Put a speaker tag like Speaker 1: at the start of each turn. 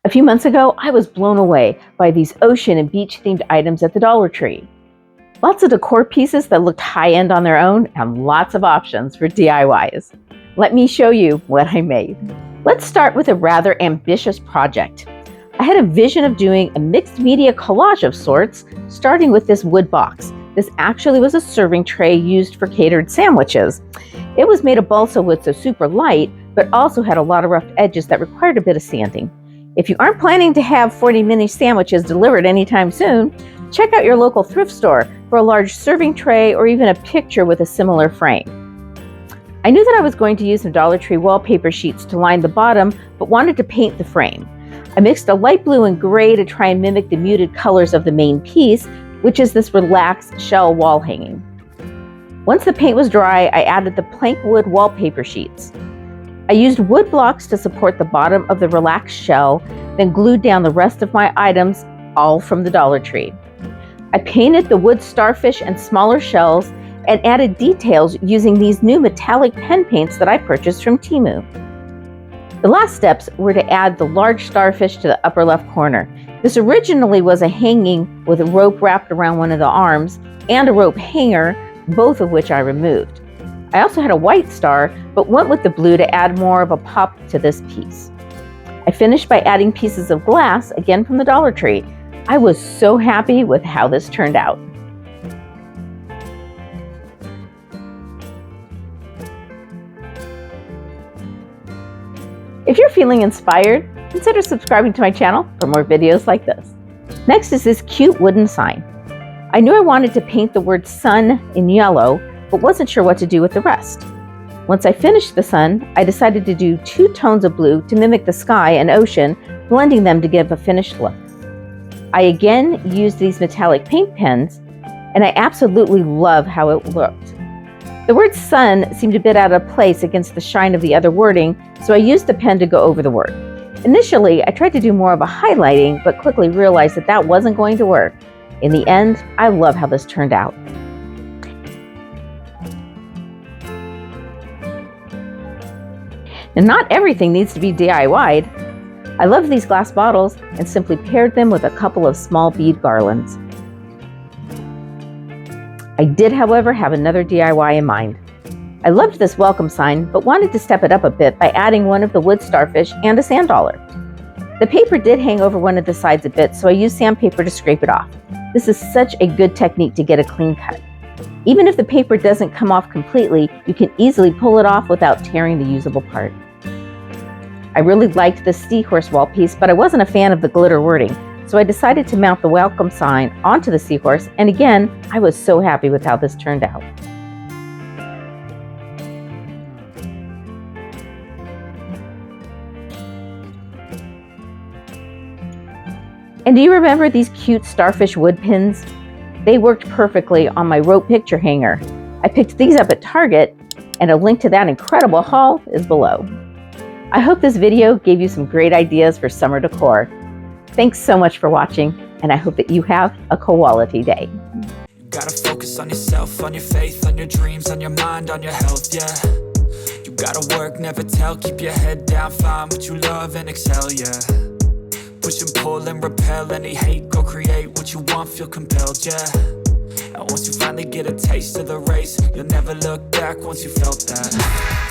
Speaker 1: A few months ago, I was blown away by these ocean and beach themed items at the Dollar Tree. Lots of decor pieces that looked high-end on their own and lots of options for DIYs. Let me show you what I made. Let's start with a rather ambitious project. I had a vision of doing a mixed media collage of sorts, starting with this wood box. This actually was a serving tray used for catered sandwiches. It was made of balsa wood, so super light, but also had a lot of rough edges that required a bit of sanding. If you aren't planning to have 40 mini sandwiches delivered anytime soon, check out your local thrift store for a large serving tray or even a picture with a similar frame. I knew that I was going to use some Dollar Tree wallpaper sheets to line the bottom, but wanted to paint the frame. I mixed a light blue and gray to try and mimic the muted colors of the main piece, which is this relaxed shell wall hanging. Once the paint was dry, I added the plank wood wallpaper sheets. I used wood blocks to support the bottom of the relaxed shell, then glued down the rest of my items, all from the Dollar Tree. I painted the wood starfish and smaller shells and added details using these new metallic pen paints that I purchased from Temu. The last steps were to add the large starfish to the upper left corner. This originally was a hanging with a rope wrapped around one of the arms and a rope hanger, both of which I removed. I also had a white star, but went with the blue to add more of a pop to this piece. I finished by adding pieces of glass, again from the Dollar Tree. I was so happy with how this turned out. If you're feeling inspired, consider subscribing to my channel for more videos like this. Next is this cute wooden sign. I knew I wanted to paint the word sun in yellow, but wasn't sure what to do with the rest. Once I finished the sun, I decided to do 2 tones of blue to mimic the sky and ocean, blending them to give a finished look. I again used these metallic paint pens, and I absolutely love how it looked. The word sun seemed a bit out of place against the shine of the other wording, so I used the pen to go over the word. Initially, I tried to do more of a highlighting, but quickly realized that that wasn't going to work. In the end, I love how this turned out. And not everything needs to be DIY'd. I love these glass bottles and simply paired them with a couple of small bead garlands. I did, however, have another DIY in mind. I loved this welcome sign, but wanted to step it up a bit by adding one of the wood starfish and a sand dollar. The paper did hang over one of the sides a bit, so I used sandpaper to scrape it off. This is such a good technique to get a clean cut. Even if the paper doesn't come off completely, you can easily pull it off without tearing the usable part. I really liked the Seahorse wall piece, but I wasn't a fan of the glitter wording, so I decided to mount the welcome sign onto the Seahorse, and again, I was so happy with how this turned out. And do you remember these cute starfish wood pins? They worked perfectly on my rope picture hanger. I picked these up at Target, and a link to that incredible haul is below. I hope this video gave you some great ideas for summer decor. Thanks so much for watching, and I hope that you have a Koality day.
Speaker 2: You gotta focus on yourself, on your faith, on your dreams, on your mind, on your health, yeah. You gotta work, never tell, keep your head down, find what you love and excel, yeah. Push and pull and repel any hate, go create what you want, feel compelled, yeah. And once you finally get a taste of the race, you'll never look back once you felt that.